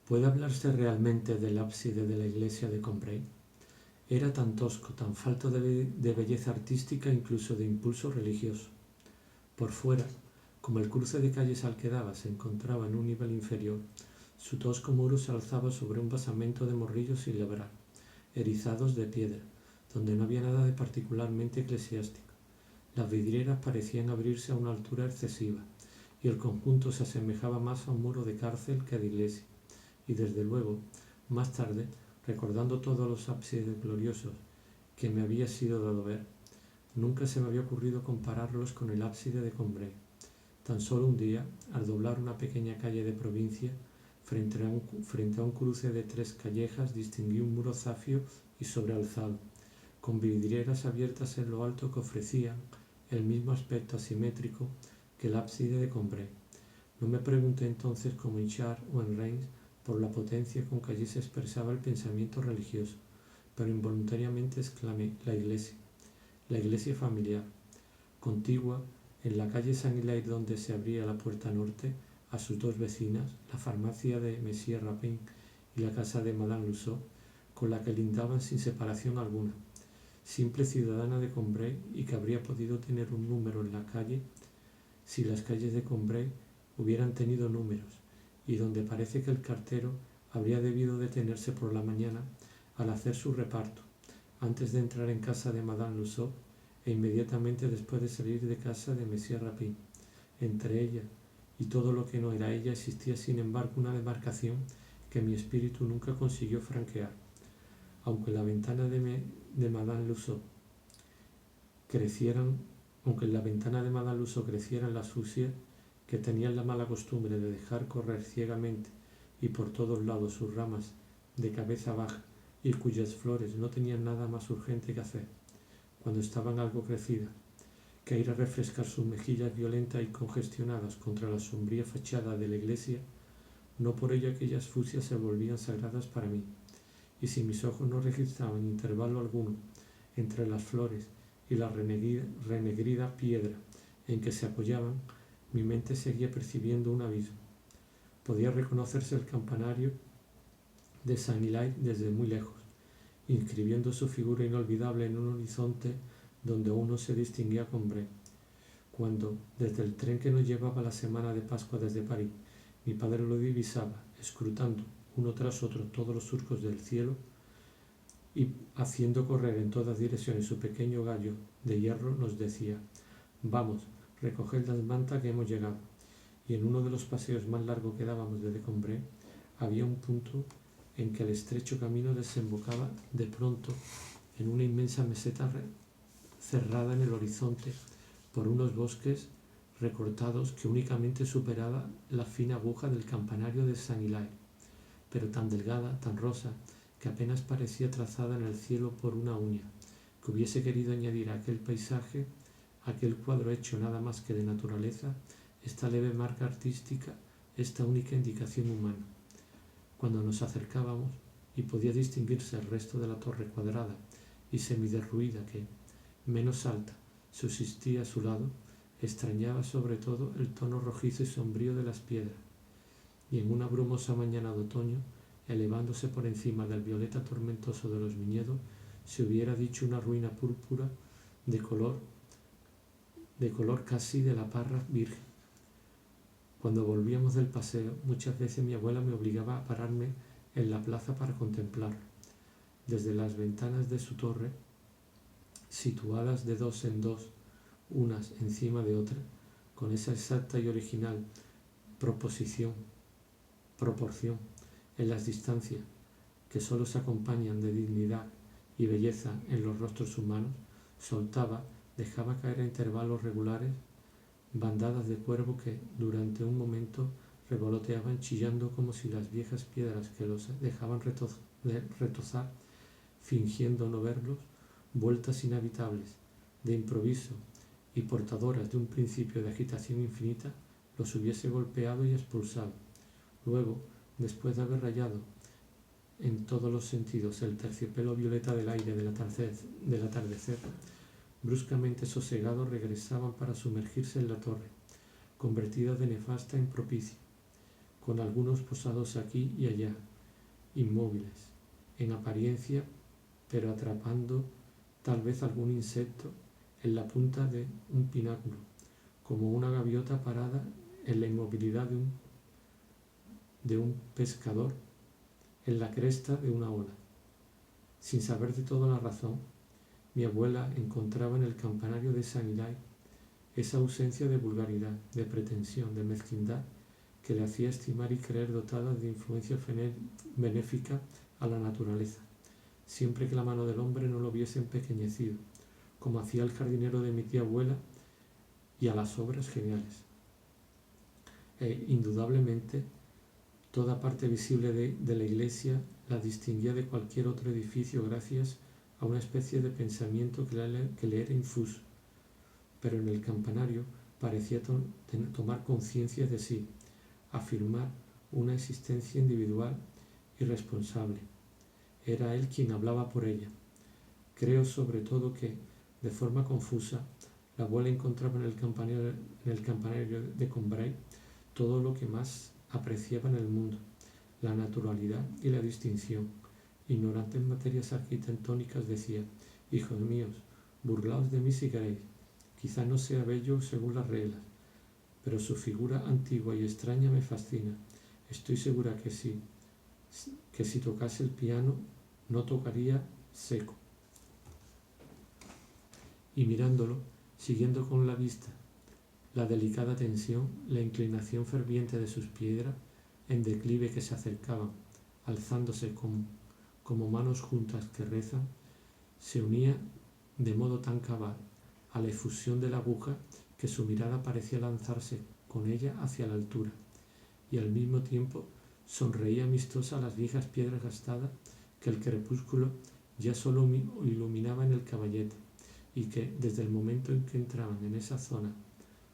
¿Puede hablarse realmente del ábside de la iglesia de Combray? Era tan tosco, tan falto de belleza artística e incluso de impulso religioso. Por fuera, como el cruce de calles al que daba se encontraba en un nivel inferior, su tosco muro se alzaba sobre un basamento de morrillos sin labrar, erizados de piedra, donde no había nada de particularmente eclesiástico. Las vidrieras parecían abrirse a una altura excesiva, y el conjunto se asemejaba más a un muro de cárcel que de iglesia. Y desde luego, más tarde, recordando todos los ábsides gloriosos que me había sido dado ver, nunca se me había ocurrido compararlos con el ábside de Combray. Tan solo un día, al doblar una pequeña calle de provincia, frente a un cruce de 3 callejas, distinguí un muro zafio y sobrealzado, con vidrieras abiertas en lo alto que ofrecían el mismo aspecto asimétrico que el ábside de Combray. No me pregunté entonces como en Chartres o en Reims por la potencia con que allí se expresaba el pensamiento religioso, pero involuntariamente exclamé: la iglesia familiar, contigua en la calle Saint-Hilaire, donde se abría la puerta norte, a sus dos vecinas, la farmacia de Monsieur Rapin y la casa de Madame Lussault, con la que lindaban sin separación alguna. Simple ciudadana de Combray, y que habría podido tener un número en la calle si las calles de Combray hubieran tenido números, y donde parece que el cartero habría debido detenerse por la mañana al hacer su reparto, antes de entrar en casa de Madame Lussault e inmediatamente después de salir de casa de Monsieur Rapin. Entre ella y todo lo que no era ella existía sin embargo una demarcación que mi espíritu nunca consiguió franquear. Aunque en la ventana de Madame Lussault crecieran las fucsias, que tenían la mala costumbre de dejar correr ciegamente y por todos lados sus ramas de cabeza baja, y cuyas flores no tenían nada más urgente que hacer, cuando estaban algo crecidas, que ir a refrescar sus mejillas violentas y congestionadas contra la sombría fachada de la iglesia, no por ello aquellas fucsias se volvían sagradas para mí, y si mis ojos no registraban intervalo alguno entre las flores y la renegrida piedra en que se apoyaban, mi mente seguía percibiendo un abismo. Podía reconocerse el campanario de Saint-Hilaire desde muy lejos, inscribiendo su figura inolvidable en un horizonte donde aún no se distinguía Combray. Cuando, desde el tren que nos llevaba la semana de Pascua desde París, mi padre lo divisaba, escrutando uno tras otro todos los surcos del cielo y haciendo correr en todas direcciones su pequeño gallo de hierro, nos decía: «Vamos, recoged las mantas que hemos llegado». Y en uno de los paseos más largos que dábamos desde Combray, había un punto en que el estrecho camino desembocaba de pronto en una inmensa meseta cerrada en el horizonte por unos bosques recortados que únicamente superaba la fina aguja del campanario de Saint-Hilaire, pero tan delgada, tan rosa, que apenas parecía trazada en el cielo por una uña, que hubiese querido añadir a aquel paisaje, aquel cuadro hecho nada más que de naturaleza, esta leve marca artística, esta única indicación humana. Cuando nos acercábamos y podía distinguirse el resto de la torre cuadrada y semiderruida que, menos alta, subsistía a su lado, extrañaba sobre todo el tono rojizo y sombrío de las piedras, y en una brumosa mañana de otoño, elevándose por encima del violeta tormentoso de los viñedos, se hubiera dicho una ruina púrpura de color casi de la parra virgen. Cuando volvíamos del paseo, muchas veces mi abuela me obligaba a pararme en la plaza para contemplarlo. Desde las ventanas de su torre, situadas de dos en dos, unas encima de otras, con esa exacta y original proporción en las distancias que sólo se acompañan de dignidad y belleza en los rostros humanos, dejaba caer a intervalos regulares bandadas de cuervo que, durante un momento, revoloteaban chillando como si las viejas piedras que los dejaban retozar, fingiendo no verlos, vueltas inhabitables, de improviso y portadoras de un principio de agitación infinita, los hubiese golpeado y expulsado. Luego, después de haber rayado en todos los sentidos el terciopelo violeta del aire del atardecer, bruscamente sosegados regresaban para sumergirse en la torre, convertida de nefasta en propicia, con algunos posados aquí y allá, inmóviles, en apariencia, pero atrapando tal vez algún insecto en la punta de un pináculo, como una gaviota parada en la inmovilidad de un pescador en la cresta de una ola. Sin saber de todo la razón, mi abuela encontraba en el campanario de San Hilary esa ausencia de vulgaridad, de pretensión, de mezquindad, que le hacía estimar y creer dotada de influencia benéfica a la naturaleza, siempre que la mano del hombre no lo hubiese empequeñecido, como hacía el jardinero de mi tía abuela, y a las obras geniales. Indudablemente, toda parte visible de la iglesia la distinguía de cualquier otro edificio gracias a una especie de pensamiento que le era infuso, pero en el campanario parecía tomar conciencia de sí, afirmar una existencia individual y responsable. Era él quien hablaba por ella. Creo sobre todo que, de forma confusa, la abuela encontraba en el campanario de Combray todo lo que más apreciaba en el mundo, la naturalidad y la distinción. Ignorante en materias arquitectónicas, decía: hijos míos, burlaos de mí si queréis, quizá no sea bello según las reglas, pero su figura antigua y extraña me fascina. Estoy segura que si tocase el piano no tocaría seco. Y mirándolo, siguiendo con la vista la delicada tensión, la inclinación ferviente de sus piedras en declive que se acercaban, alzándose como manos juntas que rezan, se unía de modo tan cabal a la efusión de la aguja que su mirada parecía lanzarse con ella hacia la altura, y al mismo tiempo sonreía amistosa a las viejas piedras gastadas que el crepúsculo ya solo iluminaba en el caballete, y que, desde el momento en que entraban en esa zona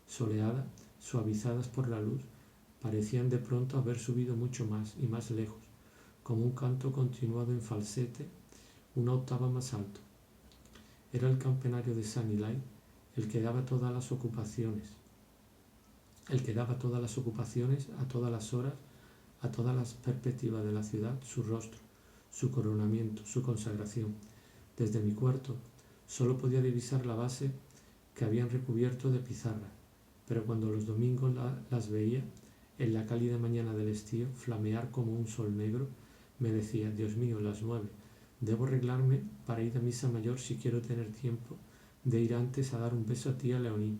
soleada, suavizadas por la luz, parecían de pronto haber subido mucho más y más lejos, como un canto continuado en falsete, una octava más alto. Era el campanario de San Hilary el que daba todas las ocupaciones, a todas las horas, a todas las perspectivas de la ciudad, su rostro, su coronamiento, su consagración. Desde mi cuarto solo podía divisar la base que habían recubierto de pizarra, pero cuando los domingos las veía, en la cálida mañana del estío, flamear como un sol negro, me decía: Dios mío, las 9, debo arreglarme para ir a misa mayor si quiero tener tiempo de ir antes a dar un beso a tía Leoní.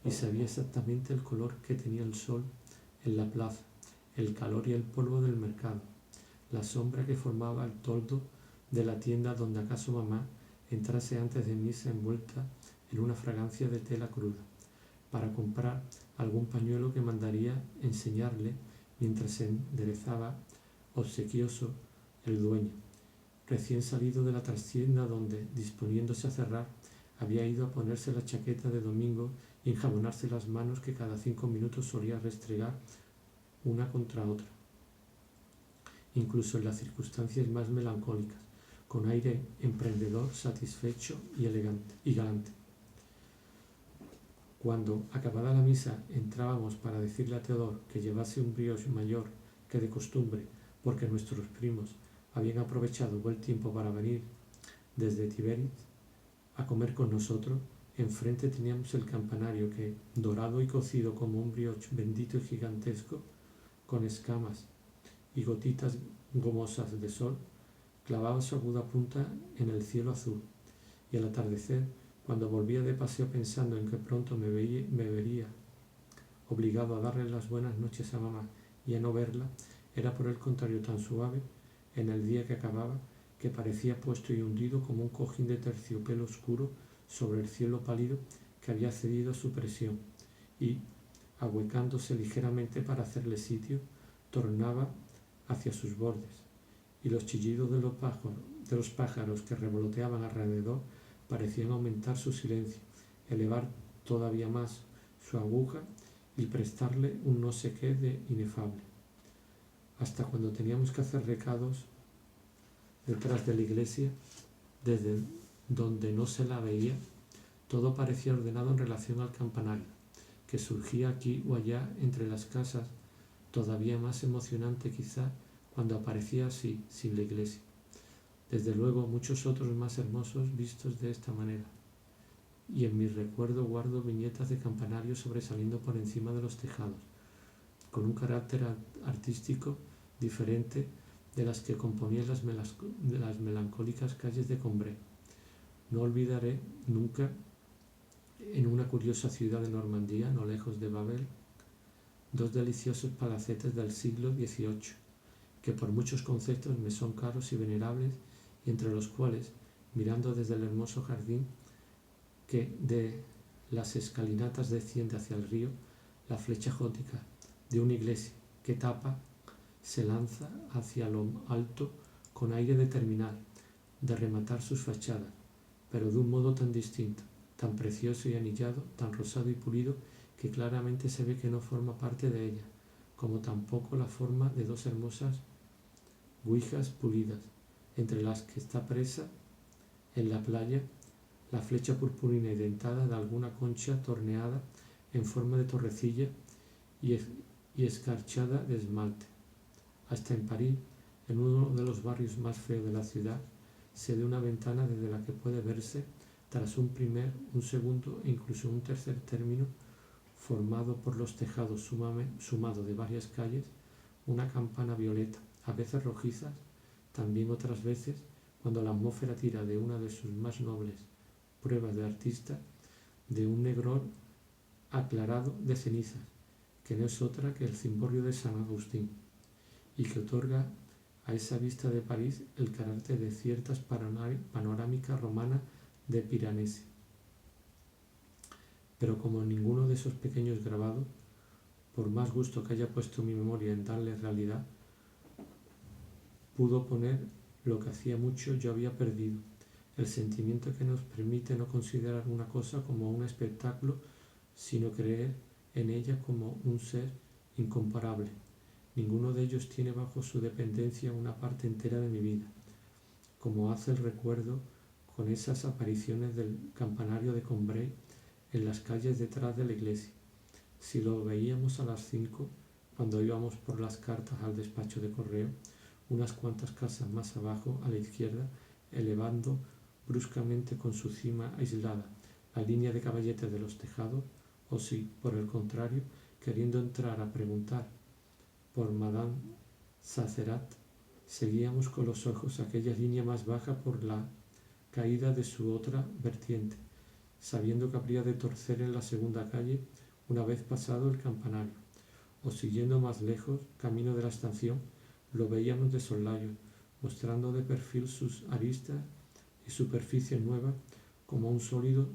Y sabía exactamente el color que tenía el sol en la plaza, el calor y el polvo del mercado, la sombra que formaba el toldo de la tienda donde acaso mamá entrase antes de misa envuelta en una fragancia de tela cruda, para comprar algún pañuelo que mandaría enseñarle mientras se enderezaba obsequioso el dueño, recién salido de la trastienda donde, disponiéndose a cerrar, había ido a ponerse la chaqueta de domingo y enjabonarse las manos que cada 5 minutos solía restregar una contra otra, incluso en las circunstancias más melancólicas, con aire emprendedor, satisfecho y elegante y galante. Cuando, acabada la misa, entrábamos para decirle a Teodor que llevase un brioche mayor que de costumbre, porque nuestros primos habían aprovechado buen tiempo para venir desde Tiberitz a comer con nosotros, enfrente teníamos el campanario que, dorado y cocido como un brioche bendito y gigantesco, con escamas y gotitas gomosas de sol, clavaba su aguda punta en el cielo azul, y al atardecer, cuando volvía de paseo pensando en que pronto me vería obligado a darle las buenas noches a mamá y a no verla, era por el contrario tan suave en el día que acababa, que parecía puesto y hundido como un cojín de terciopelo oscuro sobre el cielo pálido que había cedido a su presión, y, ahuecándose ligeramente para hacerle sitio, tornaba hacia sus bordes, y los chillidos de los pájaros que revoloteaban alrededor parecían aumentar su silencio, elevar todavía más su aguja y prestarle un no sé qué de inefable. Hasta cuando teníamos que hacer recados detrás de la iglesia, desde donde no se la veía, todo parecía ordenado en relación al campanario, que surgía aquí o allá entre las casas, todavía más emocionante quizá cuando aparecía así, sin la iglesia. Desde luego muchos otros más hermosos vistos de esta manera. Y en mi recuerdo guardo viñetas de campanarios sobresaliendo por encima de los tejados, con un carácter artístico diferente de las que componían las melancólicas calles de Combray. No olvidaré nunca, en una curiosa ciudad de Normandía, no lejos de Babel, dos deliciosos palacetes del siglo XVIII, que por muchos conceptos me son caros y venerables, y entre los cuales, mirando desde el hermoso jardín que de las escalinatas desciende hacia el río, la flecha gótica de una iglesia que tapa se lanza hacia lo alto con aire de terminar, de rematar sus fachadas, pero de un modo tan distinto, tan precioso y anillado, tan rosado y pulido, que claramente se ve que no forma parte de ella, como tampoco la forma de dos hermosas guijas pulidas, entre las que está presa en la playa la flecha purpurina y dentada de alguna concha torneada en forma de torrecilla y escarchada de esmalte. Hasta en París, en uno de los barrios más feos de la ciudad, se ve una ventana desde la que puede verse, tras un primer, un segundo e incluso un tercer término, formado por los tejados sumado de varias calles, una campana violeta, a veces rojizas, también otras veces, cuando la atmósfera tira de una de sus más nobles pruebas de artista, de un negror aclarado de cenizas, que no es otra que el cimborrio de San Agustín, y que otorga a esa vista de París el carácter de ciertas panorámica romana de Piranesi. Pero como ninguno de esos pequeños grabados, por más gusto que haya puesto mi memoria en darle realidad, pudo poner lo que hacía mucho yo había perdido, el sentimiento que nos permite no considerar una cosa como un espectáculo, sino creer en ella como un ser incomparable. Ninguno de ellos tiene bajo su dependencia una parte entera de mi vida, como hace el recuerdo con esas apariciones del campanario de Combray en las calles detrás de la iglesia. Si lo veíamos a las 5, cuando íbamos por las cartas al despacho de correo, unas cuantas casas más abajo, a la izquierda, elevando bruscamente con su cima aislada la línea de caballetes de los tejados, o si, por el contrario, queriendo entrar a preguntar por Madame Sacerat, seguíamos con los ojos aquella línea más baja por la caída de su otra vertiente, sabiendo que habría de torcer en la segunda calle una vez pasado el campanario, o siguiendo más lejos, camino de la estación, lo veíamos de soslayo, mostrando de perfil sus aristas y superficie nueva como un sólido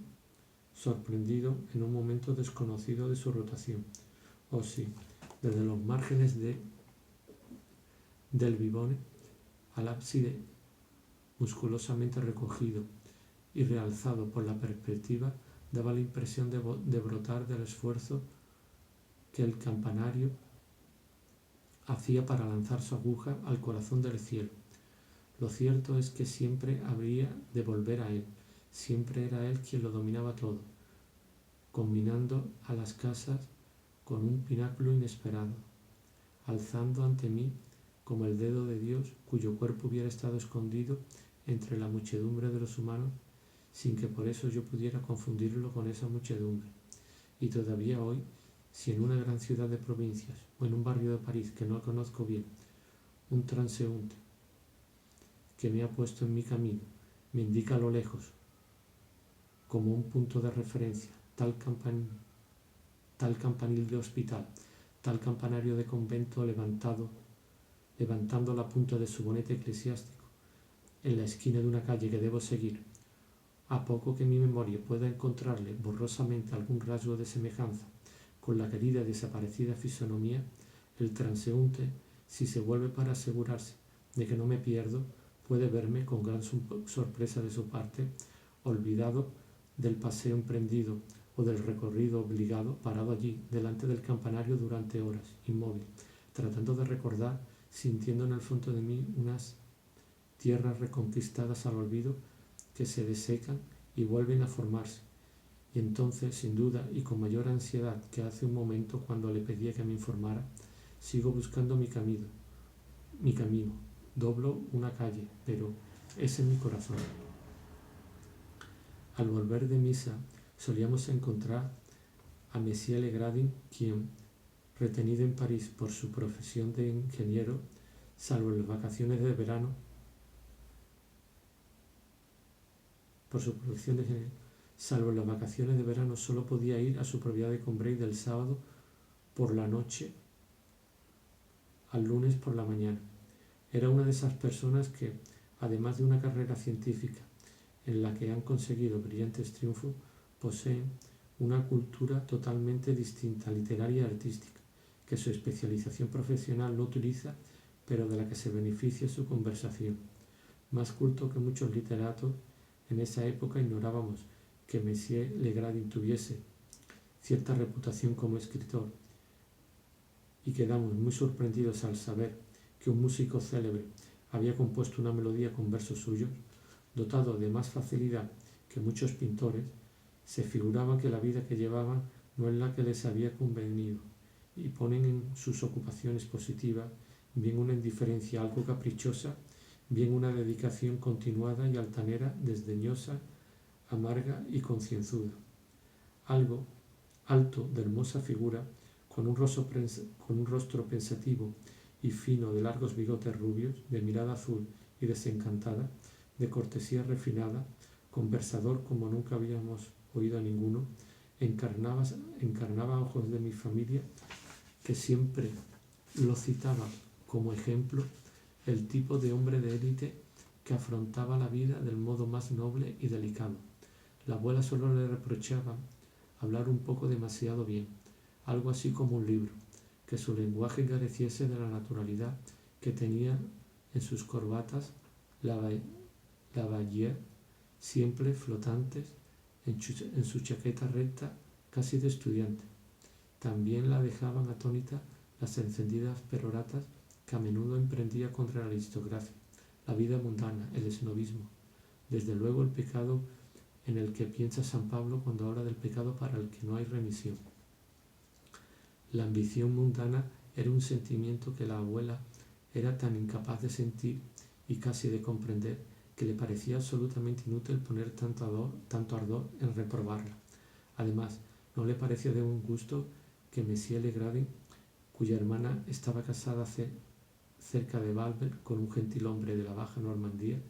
sorprendido en un momento desconocido de su rotación, o sí, desde los márgenes del Vivone al ábside musculosamente recogido y realzado por la perspectiva, daba la impresión de brotar del esfuerzo que el campanario hacía para lanzar su aguja al corazón del cielo. Lo cierto es que siempre habría de volver a él, siempre era él quien lo dominaba todo, combinando a las casas con un pináculo inesperado, alzando ante mí como el dedo de Dios, cuyo cuerpo hubiera estado escondido entre la muchedumbre de los humanos, sin que por eso yo pudiera confundirlo con esa muchedumbre. Y todavía hoy, si en una gran ciudad de provincias o en un barrio de París que no conozco bien, un transeúnte que me ha puesto en mi camino me indica a lo lejos, como un punto de referencia, tal campanil de hospital, tal campanario de convento levantando la punta de su bonete eclesiástico en la esquina de una calle que debo seguir, a poco que mi memoria pueda encontrarle borrosamente algún rasgo de semejanza con la querida y desaparecida fisonomía, el transeúnte, si se vuelve para asegurarse de que no me pierdo, puede verme con gran sorpresa de su parte, olvidado del paseo emprendido o del recorrido obligado, parado allí, delante del campanario durante horas, inmóvil, tratando de recordar, sintiendo en el fondo de mí unas tierras reconquistadas al olvido que se desecan y vuelven a formarse. Y entonces, sin duda y con mayor ansiedad que hace un momento cuando le pedía que me informara, Sigo buscando mi camino, doblo una calle, pero es en mi corazón. Al volver de misa solíamos encontrar a Monsieur Legradin, quien, retenido en París por su profesión de ingeniero, salvo en las vacaciones de verano, solo podía ir a su propiedad de Combray del sábado por la noche al lunes por la mañana. Era una de esas personas que, además de una carrera científica en la que han conseguido brillantes triunfos, poseen una cultura totalmente distinta, literaria y artística, que su especialización profesional no utiliza, pero de la que se beneficia su conversación. Más culto que muchos literatos, en esa época ignorábamos que Monsieur Legradin tuviese cierta reputación como escritor, y quedamos muy sorprendidos al saber que un músico célebre había compuesto una melodía con versos suyos. Dotado de más facilidad que muchos pintores, se figuraban que la vida que llevaban no es la que les había convenido, y ponen en sus ocupaciones positivas bien una indiferencia algo caprichosa, bien una dedicación continuada y altanera, desdeñosa, amarga y concienzuda. Algo alto, de hermosa figura, con un rostro pensativo y fino, de largos bigotes rubios, de mirada azul y desencantada, de cortesía refinada, conversador como nunca habíamos oído a ninguno, encarnaba a ojos de mi familia, que siempre lo citaba como ejemplo, el tipo de hombre de élite que afrontaba la vida del modo más noble y delicado. La abuela solo le reprochaba hablar un poco demasiado bien, algo así como un libro, que su lenguaje careciese de la naturalidad que tenía en sus corbatas Lavalier, siempre flotantes, en su chaqueta recta, casi de estudiante. También la dejaban atónita las encendidas peroratas que a menudo emprendía contra la aristocracia, la vida mundana, el esnobismo. Desde luego el pecado en el que piensa San Pablo cuando habla del pecado para el que no hay remisión. La ambición mundana era un sentimiento que la abuela era tan incapaz de sentir y casi de comprender, que le parecía absolutamente inútil poner tanto ardor en reprobarla. Además, no le pareció de buen gusto que Monsieur Legradin, cuya hermana estaba casada cerca de Bâle con un gentilhombre de la Baja Normandía,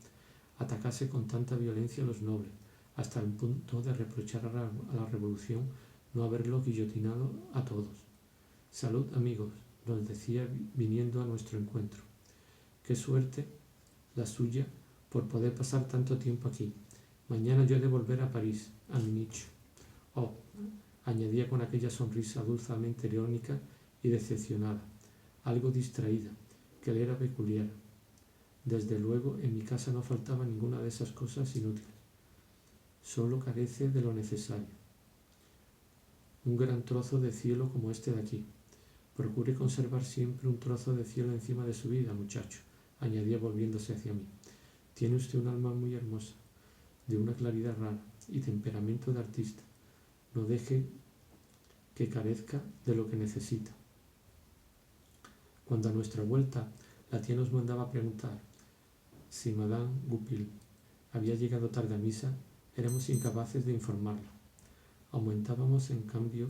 atacase con tanta violencia a los nobles, hasta el punto de reprochar a la Revolución no haberlo guillotinado a todos. Salud, amigos, nos decía viniendo a nuestro encuentro. Qué suerte la suya por poder pasar tanto tiempo aquí. Mañana yo he de volver a París, a mi nicho. Oh, añadía con aquella sonrisa dulcemente irónica y decepcionada, algo distraída, que le era peculiar. Desde luego, en mi casa no faltaba ninguna de esas cosas inútiles. Solo carece de lo necesario. Un gran trozo de cielo como este de aquí. Procure conservar siempre un trozo de cielo encima de su vida, muchacho, añadía volviéndose hacia mí. Tiene usted un alma muy hermosa, de una claridad rara y temperamento de artista. No deje que carezca de lo que necesita. Cuando a nuestra vuelta la tía nos mandaba preguntar si Madame Goupil había llegado tarde a misa, éramos incapaces de informarla. Aumentábamos, en cambio,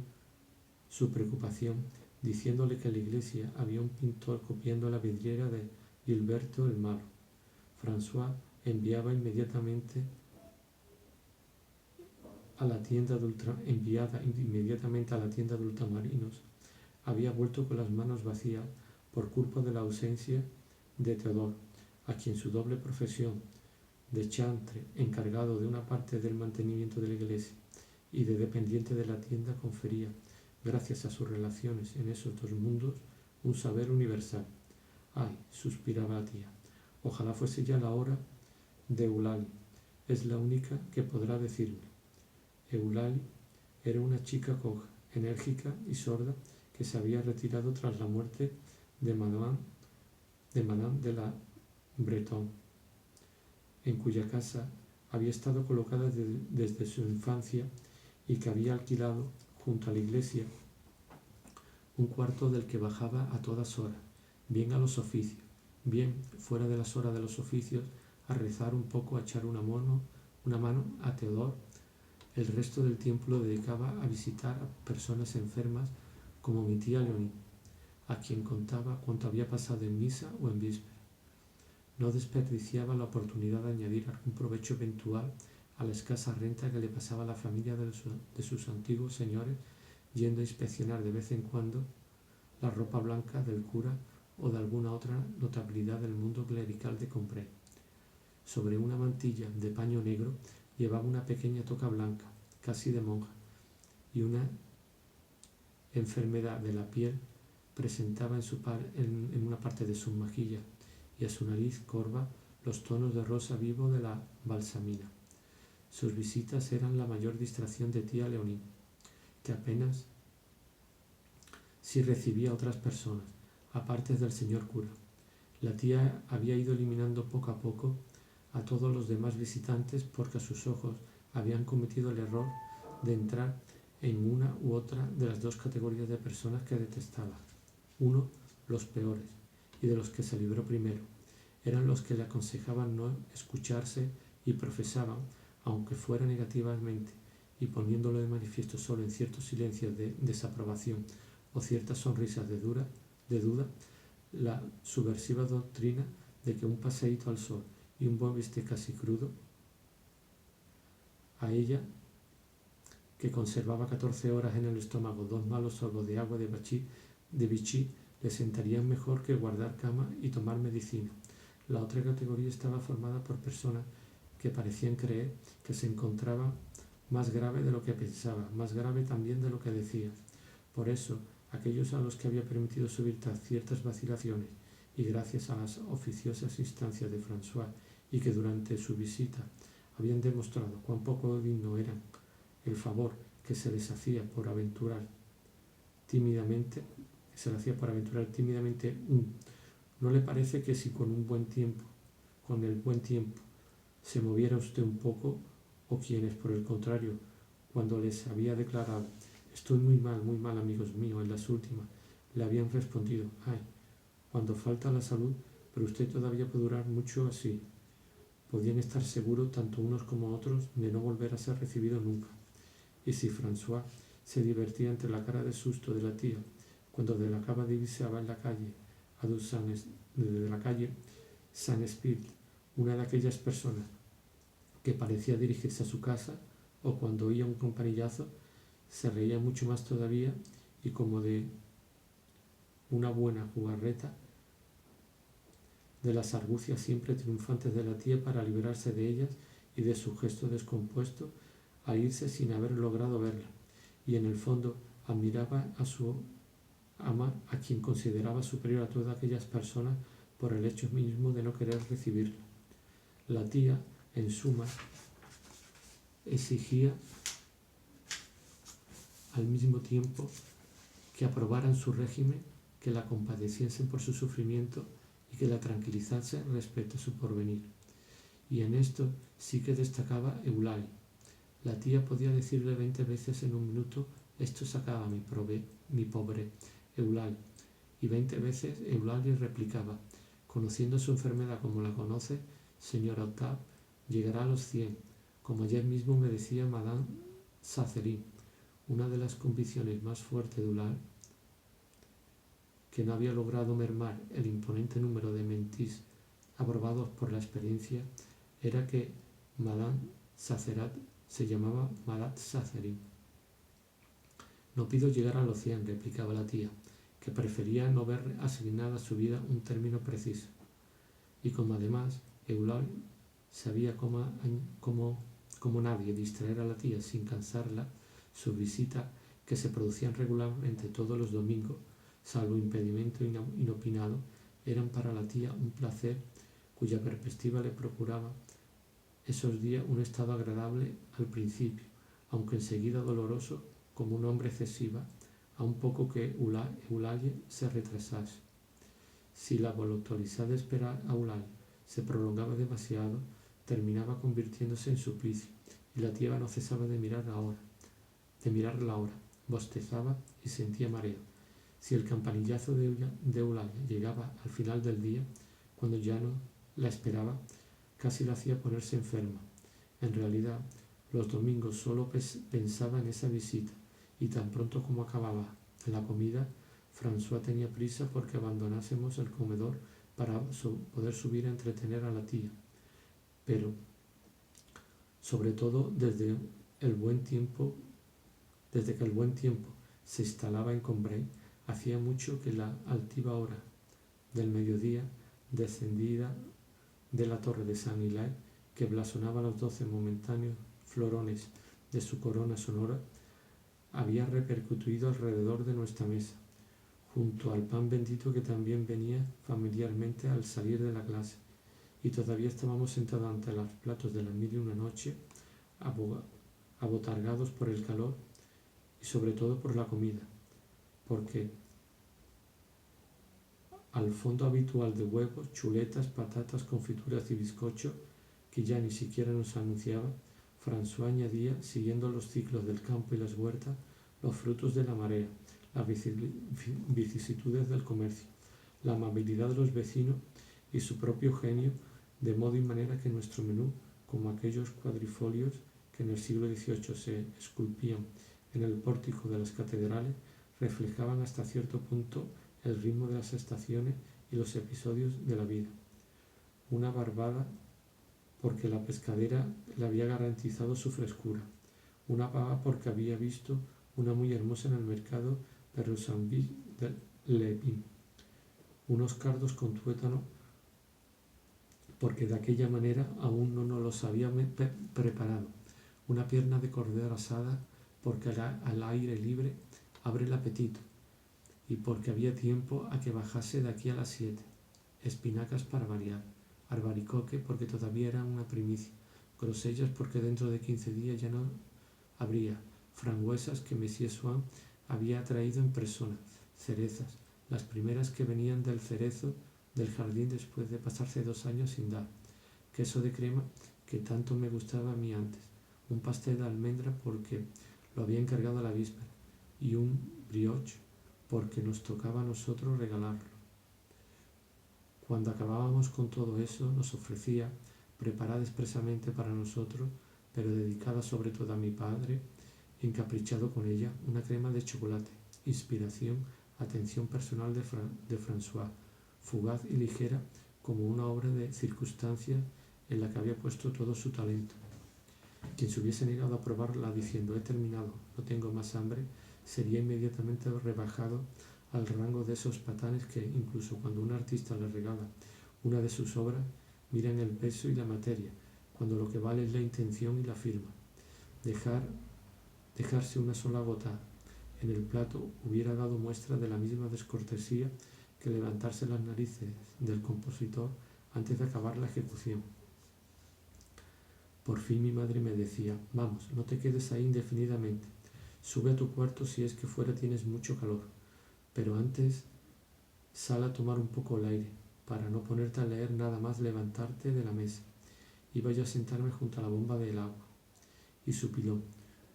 su preocupación, diciéndole que en la iglesia había un pintor copiando la vidriera de Gilberto el Malo. François enviada inmediatamente a la tienda de ultramarinos, había vuelto con las manos vacías por culpa de la ausencia de Theodore, a quien su doble profesión de chantre, encargado de una parte del mantenimiento de la iglesia, y de dependiente de la tienda, confería, gracias a sus relaciones en esos dos mundos, un saber universal. Ay, suspiraba la tía, ojalá fuese ya la hora de Eulalie, es la única que podrá decirme. Eulalie era una chica coja, enérgica y sorda, que se había retirado tras la muerte de Madame de la Breton, en cuya casa había estado colocada desde su infancia y que había alquilado junto a la iglesia un cuarto del que bajaba a todas horas, bien a los oficios, bien fuera de las horas de los oficios, a rezar un poco, a echar una mano a Teodor. El resto del tiempo lo dedicaba a visitar a personas enfermas como mi tía Leonie, a quien contaba cuánto había pasado en misa o en víspera. No desperdiciaba la oportunidad de añadir algún provecho eventual a la escasa renta que le pasaba a la familia de sus antiguos señores, yendo a inspeccionar de vez en cuando la ropa blanca del cura o de alguna otra notabilidad del mundo clerical de Compré. Sobre una mantilla de paño negro llevaba una pequeña toca blanca, casi de monja, y una enfermedad de la piel presentaba en una parte de sus mejillas, y a su nariz corva los tonos de rosa vivo de la balsamina. Sus visitas eran la mayor distracción de tía Leonie, que apenas si recibía a otras personas, aparte del señor cura. La tía había ido eliminando poco a poco a todos los demás visitantes porque a sus ojos habían cometido el error de entrar en una u otra de las dos categorías de personas que detestaba. Uno, los peores, y de los que se libró primero, eran los que le aconsejaban no escucharse y profesaban, aunque fuera negativamente, y poniéndolo de manifiesto solo en ciertos silencios de desaprobación o ciertas sonrisas de duda, la subversiva doctrina de que un paseíto al sol y un buen bistec casi crudo, a ella, que conservaba 14 horas en el estómago 2 malos sorbos de agua de vichy, le sentarían mejor que guardar cama y tomar medicina. La otra categoría estaba formada por personas que parecían creer que se encontraba más grave de lo que pensaba, más grave también de lo que decía. Por eso, aquellos a los que había permitido subir ciertas vacilaciones, y gracias a las oficiosas instancias de François, y que durante su visita habían demostrado cuán poco digno eran el favor que se les hacía por aventurar tímidamente, ¿no le parece que si con el buen tiempo, se moviera usted un poco, o quienes, por el contrario, cuando les había declarado estoy muy mal, amigos míos, en las últimas, le habían respondido, ay, cuando falta la salud, pero usted todavía puede durar mucho así, podían estar seguros, tanto unos como otros, de no volver a ser recibidos nunca. Y si François se divertía ante la cara de susto de la tía, cuando de la cama divisaba en la calle, desde la calle Saint-Esprit, una de aquellas personas que parecía dirigirse a su casa, o cuando oía un campanillazo, se reía mucho más todavía y como de una buena jugarreta de las argucias siempre triunfantes de la tía para librarse de ellas y de su gesto descompuesto a irse sin haber logrado verla, y en el fondo admiraba a su ama, a quien consideraba superior a todas aquellas personas por el hecho mismo de no querer recibirla. La tía, en suma, exigía al mismo tiempo que aprobaran su régimen, que la compadeciesen por su sufrimiento y que la tranquilizasen respecto a su porvenir. Y en esto sí que destacaba Eulalie. La tía podía decirle 20 veces en un minuto esto sacaba mi pobre Eulalie, y 20 veces Eulalie replicaba, conociendo su enfermedad como la conoce, señora Octave, llegará a los 100, como ayer mismo me decía Madame Sazerin. Una de las convicciones más fuertes de Eulalie, que no había logrado mermar el imponente número de mentis aprobados por la experiencia, era que Madame Sazerat se llamaba Madame Sazerin. No pido llegar a los 100, replicaba la tía, que prefería no ver asignada a su vida un término preciso. Y como además Eulalie sabía como nadie distraer a la tía sin cansarla, sus visitas, que se producían regularmente todos los domingos, salvo impedimento inopinado, eran para la tía un placer cuya perspectiva le procuraba esos días un estado agradable al principio, aunque enseguida doloroso como un hombre excesiva, a un poco que Eulalie se retrasase. Si la voluptuosidad de esperar a Eulalie se prolongaba demasiado, terminaba convirtiéndose en suplicio, y la tía no cesaba de mirar la hora, bostezaba y sentía mareo. Si el campanillazo de Eulalia llegaba al final del día, cuando ya no la esperaba, casi la hacía ponerse enferma. En realidad, los domingos solo pensaba en esa visita, y tan pronto como acababa la comida, François tenía prisa porque abandonásemos el comedor para poder subir a entretener a la tía. Pero, sobre todo desde que el buen tiempo se instalaba en Combray, hacía mucho que la altiva hora del mediodía, descendida de la torre de Saint-Hilaire, que blasonaba los 12 momentáneos florones de su corona sonora, había repercutido alrededor de nuestra mesa, junto al pan bendito que también venía familiarmente al salir de la clase, y todavía estábamos sentados ante los platos de las 1001 noche, abotargados por el calor y sobre todo por la comida, porque al fondo habitual de huevos, chuletas, patatas, confituras y bizcocho, que ya ni siquiera nos anunciaba, François añadía, siguiendo los ciclos del campo y las huertas, los frutos de la marea, las vicisitudes del comercio, la amabilidad de los vecinos y su propio genio, de modo y manera que nuestro menú, como aquellos cuadrifolios que en el siglo XVIII se esculpían en el pórtico de las catedrales, reflejaban hasta cierto punto el ritmo de las estaciones y los episodios de la vida. Una barbada porque la pescadera le había garantizado su frescura, una pava porque había visto una muy hermosa en el mercado de Roussanville de Lépine, unos cardos con tuétano porque de aquella manera aún no nos los había preparado, una pierna de cordero asada porque al aire libre abre el apetito y porque había tiempo a que bajase de aquí a las 7, espinacas para variar, albaricoque porque todavía era una primicia, grosellas porque dentro de 15 días ya no habría, frambuesas que Monsieur Swann había traído en persona, cerezas, las primeras que venían del cerezo del jardín después de pasarse 2 años sin dar, queso de crema que tanto me gustaba a mí antes, un pastel de almendra porque lo había encargado a la víspera y un brioche porque nos tocaba a nosotros regalarlo. Cuando acabábamos con todo eso, nos ofrecía, preparada expresamente para nosotros, pero dedicada sobre todo a mi padre, encaprichado con ella, una crema de chocolate, inspiración, atención personal de François, fugaz y ligera como una obra de circunstancias en la que había puesto todo su talento. Quien se hubiese negado a probarla diciendo he terminado, no tengo más hambre, sería inmediatamente rebajado al rango de esos patanes que, incluso cuando un artista le regala una de sus obras, miran el peso y la materia, cuando lo que vale es la intención y la firma. Dejarse una sola gota en el plato hubiera dado muestra de la misma descortesía que levantarse las narices del compositor antes de acabar la ejecución. Por fin mi madre me decía, vamos, no te quedes ahí indefinidamente, sube a tu cuarto si es que fuera tienes mucho calor, pero antes sal a tomar un poco el aire, para no ponerte a leer nada más levantarte de la mesa. Iba yo a sentarme junto a la bomba del agua, y su pilón,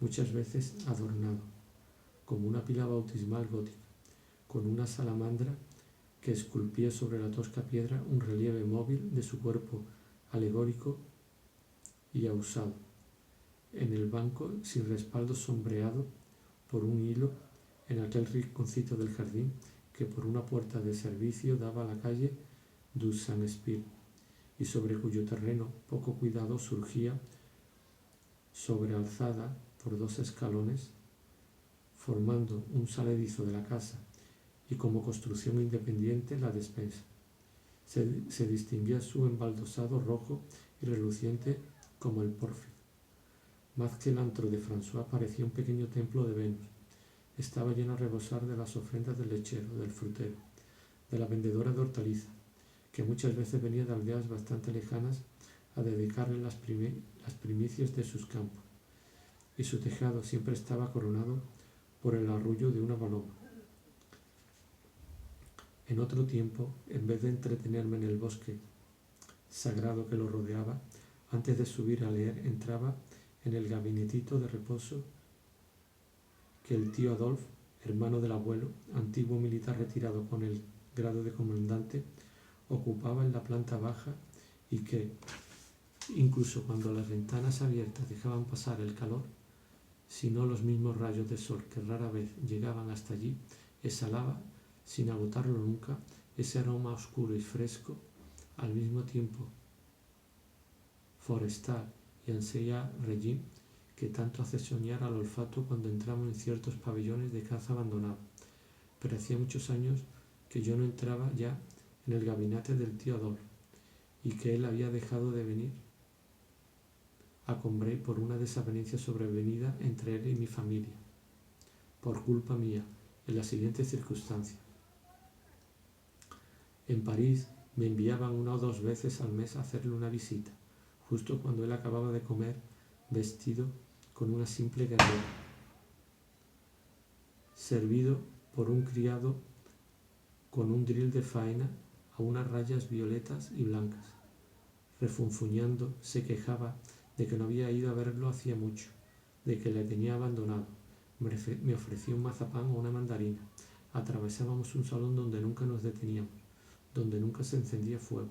muchas veces adornado, como una pila bautismal gótica, con una salamandra que esculpía sobre la tosca piedra un relieve móvil de su cuerpo alegórico y ausado, en el banco sin respaldo sombreado por un hilo en aquel rinconcito del jardín que por una puerta de servicio daba a la calle du Saint-Esprit y sobre cuyo terreno poco cuidado surgía, sobrealzada por 2 escalones, formando un saledizo de la casa y como construcción independiente la despensa. Se distinguía su embaldosado rojo y reluciente como el pórfido. Más que el antro de François parecía un pequeño templo de Venus. Estaba lleno a rebosar de las ofrendas del lechero, del frutero, de la vendedora de hortalizas, que muchas veces venía de aldeas bastante lejanas a dedicarle las primicias de sus campos, y su tejado siempre estaba coronado por el arrullo de una paloma. En otro tiempo, en vez de entretenerme en el bosque sagrado que lo rodeaba, antes de subir a leer entraba en el gabinetito de reposo que el tío Adolphe, hermano del abuelo, antiguo militar retirado con el grado de comandante, ocupaba en la planta baja y que, incluso cuando las ventanas abiertas dejaban pasar el calor, si no los mismos rayos de sol que rara vez llegaban hasta allí, exhalaba, sin agotarlo nunca, ese aroma oscuro y fresco, al mismo tiempo forestal y ancilla regime, que tanto hace soñar al olfato cuando entramos en ciertos pabellones de caza abandonado. Pero hacía muchos años que yo no entraba ya en el gabinete del tío Adolfo, y que él había dejado de venir a Combray por una desavenencia sobrevenida entre él y mi familia, por culpa mía, en las siguientes circunstancias. En París me enviaban 1 o 2 veces al mes a hacerle una visita, justo cuando él acababa de comer, vestido con una simple guerrera, servido por un criado con un dril de faena a unas rayas violetas y blancas. Refunfuñando, se quejaba de que no había ido a verlo hacía mucho, de que le tenía abandonado. Me ofreció un mazapán o una mandarina. Atravesábamos un salón donde nunca nos deteníamos, donde nunca se encendía fuego,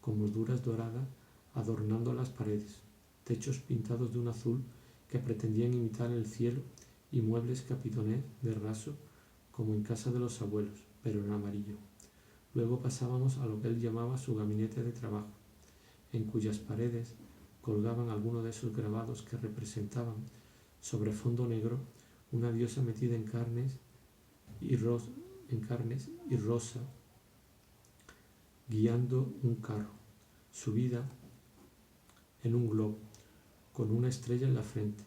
con molduras doradas adornando las paredes, techos pintados de un azul que pretendían imitar el cielo y muebles capitones de raso como en casa de los abuelos, pero en amarillo. Luego pasábamos a lo que él llamaba su gabinete de trabajo, en cuyas paredes colgaban algunos de esos grabados que representaban, sobre fondo negro, una diosa metida en carnes y rosa, guiando un carro, subida en un globo, con una estrella en la frente,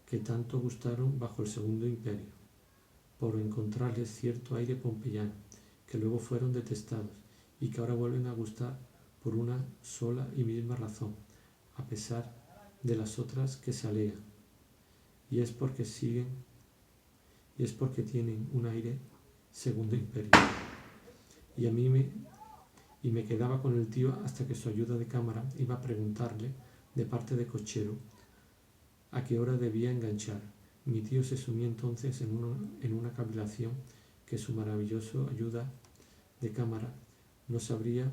que tanto gustaron bajo el Segundo Imperio, por encontrarles cierto aire pompeyano, que luego fueron detestados y que ahora vuelven a gustar por una sola y misma razón, a pesar de las otras que se alegan, y es porque tienen un aire Segundo Imperio. Y me quedaba con el tío hasta que su ayuda de cámara iba a preguntarle, de parte de cochero, a qué hora debía enganchar. Mi tío se sumió entonces en una cavilación que su maravilloso ayuda de cámara no se habría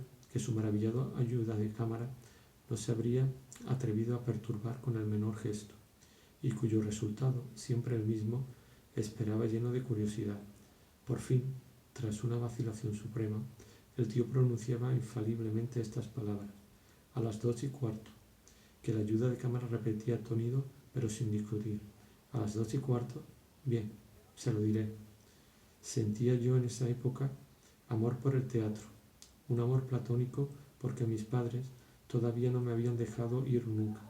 atrevido a perturbar con el menor gesto, y cuyo resultado, siempre el mismo, esperaba lleno de curiosidad. Por fin, tras una vacilación suprema, el tío pronunciaba infaliblemente estas palabras: a las 2:15, que la ayuda de cámara repetía atonido, pero sin discutir. A las 2:15, bien, se lo diré. Sentía yo en esa época amor por el teatro, un amor platónico porque mis padres todavía no me habían dejado ir nunca,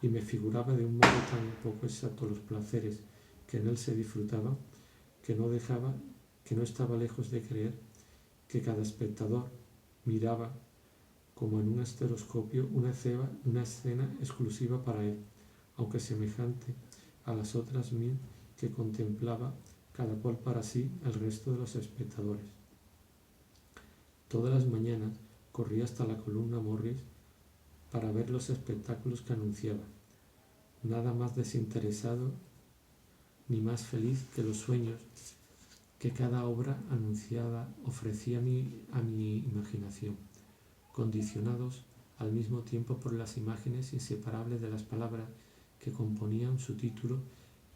y me figuraba de un modo tan poco exacto los placeres que en él se disfrutaban, que no estaba lejos de creer que cada espectador miraba como en un estereoscopio una escena exclusiva para él, aunque semejante a las otras 1000 que contemplaba cada cual para sí el resto de los espectadores. Todas las mañanas corría hasta la columna Morris para ver los espectáculos que anunciaba, nada más desinteresado ni más feliz que los sueños que cada obra anunciada ofrecía a mi imaginación, condicionados al mismo tiempo por las imágenes inseparables de las palabras que componían su título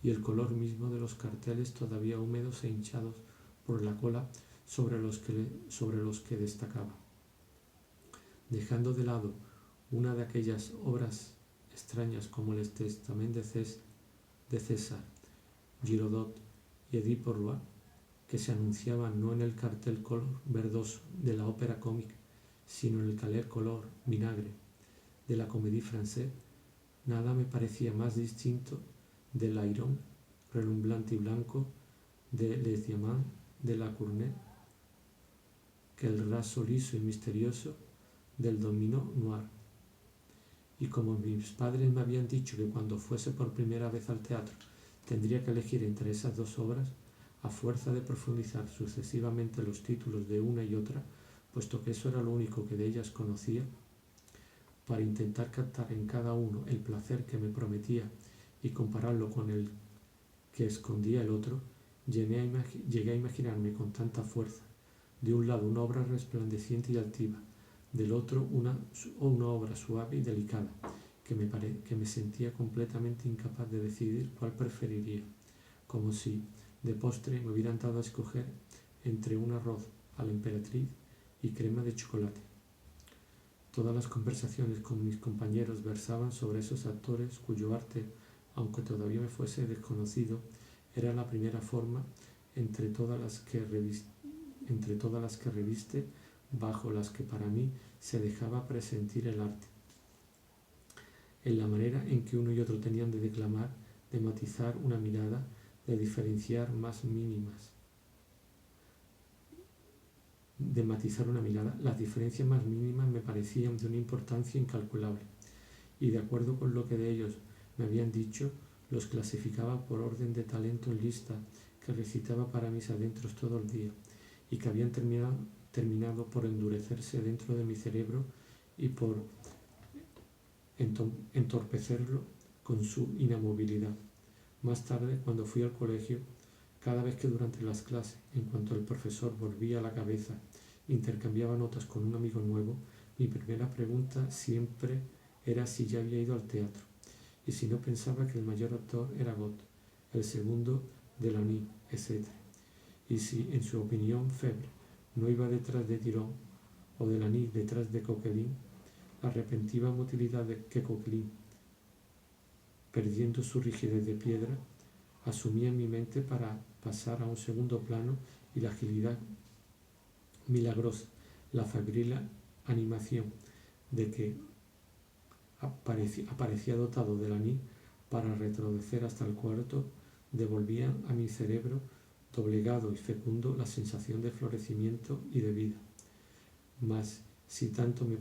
y el color mismo de los carteles todavía húmedos e hinchados por la cola sobre los que destacaba. Dejando de lado una de aquellas obras extrañas como el Testament de César, Girodot y Edipo Roi, que se anunciaban no en el cartel color verdoso de la ópera cómica, sino en el caler color vinagre de la comédie française, nada me parecía más distinto del airón relumbrante y blanco de Les Diamants de la Cournette que el raso liso y misterioso del Domino Noir. Y como mis padres me habían dicho que cuando fuese por primera vez al teatro tendría que elegir entre esas 2 obras, a fuerza de profundizar sucesivamente los títulos de una y otra, puesto que eso era lo único que de ellas conocía, para intentar captar en cada uno el placer que me prometía y compararlo con el que escondía el otro, Llegué a imaginarme con tanta fuerza, de un lado una obra resplandeciente y altiva, del otro una obra suave y delicada, que me sentía completamente incapaz de decidir cuál preferiría, como si de postre me hubieran dado a escoger entre un arroz a la emperatriz y crema de chocolate. Todas las conversaciones con mis compañeros versaban sobre esos actores cuyo arte, aunque todavía me fuese desconocido, era la primera forma entre todas las que reviste, bajo las que para mí se dejaba presentir el arte, en la manera en que uno y otro tenían de declamar, de matizar una mirada, de diferenciar más mínimas. Las diferencias más mínimas me parecían de una importancia incalculable, y de acuerdo con lo que de ellos me habían dicho, los clasificaba por orden de talento en lista que recitaba para mis adentros todo el día, y que habían terminado por endurecerse dentro de mi cerebro y por entorpecerlo con su inamovilidad. Más tarde, cuando fui al colegio, cada vez que durante las clases, en cuanto el profesor volvía la cabeza, intercambiaba notas con un amigo nuevo, mi primera pregunta siempre era si ya había ido al teatro, y si no pensaba que el mayor actor era Gott, el segundo Delany, etc. Y si, en su opinión, Febre no iba detrás de Tirón, o Delany detrás de Coquelin, la repentina motilidad de que Coquelin, perdiendo su rigidez de piedra, asumía en mi mente para pasar a un segundo plano, y la agilidad milagrosa, la febril animación de que aparecía dotado Delany para retroceder hasta el cuarto, devolvían a mi cerebro doblegado y fecundo la sensación de florecimiento y de vida. Mas si tanto me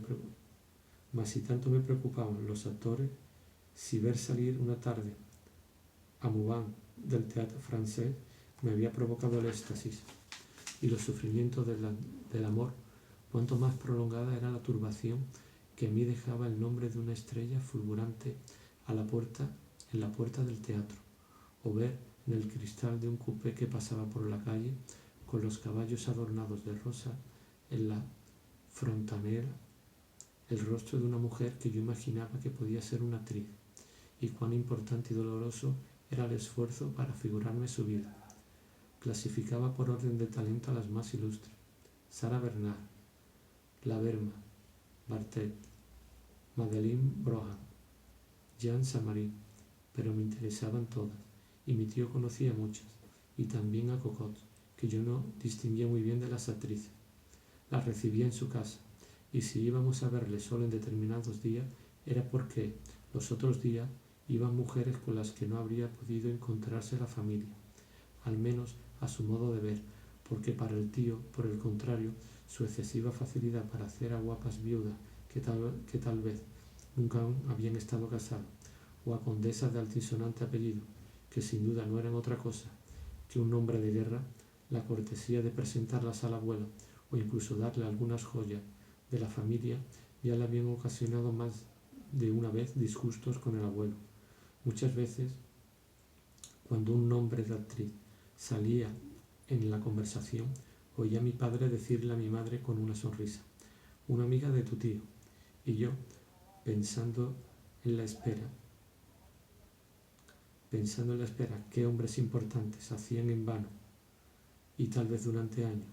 preocupaban los actores, si ver salir una tarde a Moubin del Théâtre Français me había provocado el éxtasis y los sufrimientos del amor, cuanto más prolongada era la turbación que en mí dejaba el nombre de una estrella fulgurante en la puerta del teatro, o ver en el cristal de un coupé que pasaba por la calle con los caballos adornados de rosa en la frontanera el rostro de una mujer que yo imaginaba que podía ser una actriz, y cuán importante y doloroso era el esfuerzo para figurarme su vida. Clasificaba por orden de talento a las más ilustres: Sarah Bernhardt, Laverma, Bartet, Madeleine Brohan, Jeanne Saint-Marie, pero me interesaban todas, y mi tío conocía muchas, y también a Cocotte, que yo no distinguía muy bien de las actrices. Las recibía en su casa, y si íbamos a verle solo en determinados días, era porque los otros días iban mujeres con las que no habría podido encontrarse la familia, al menos a su modo de ver, porque para el tío, por el contrario, su excesiva facilidad para hacer a guapas viudas que tal vez nunca habían estado casadas, o a condesas de altisonante apellido, que sin duda no eran otra cosa que un nombre de guerra, la cortesía de presentarlas al abuelo, o incluso darle algunas joyas de la familia, ya le habían ocasionado más de una vez disgustos con el abuelo. Muchas veces, cuando un nombre de actriz salía en la conversación, oía a mi padre decirle a mi madre con una sonrisa: una amiga de tu tío, y yo, pensando en la espera, qué hombres importantes hacían en vano, y tal vez durante años,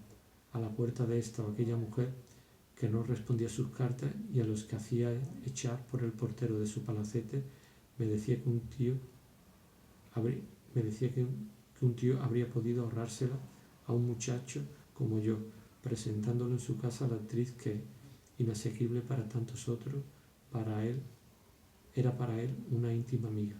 a la puerta de esta o aquella mujer que no respondía a sus cartas, y a los que hacía echar por el portero de su palacete, me decía que un tío habría podido ahorrársela a un muchacho como yo, presentándolo en su casa a la actriz que, inasequible para tantos otros, era para él una íntima amiga.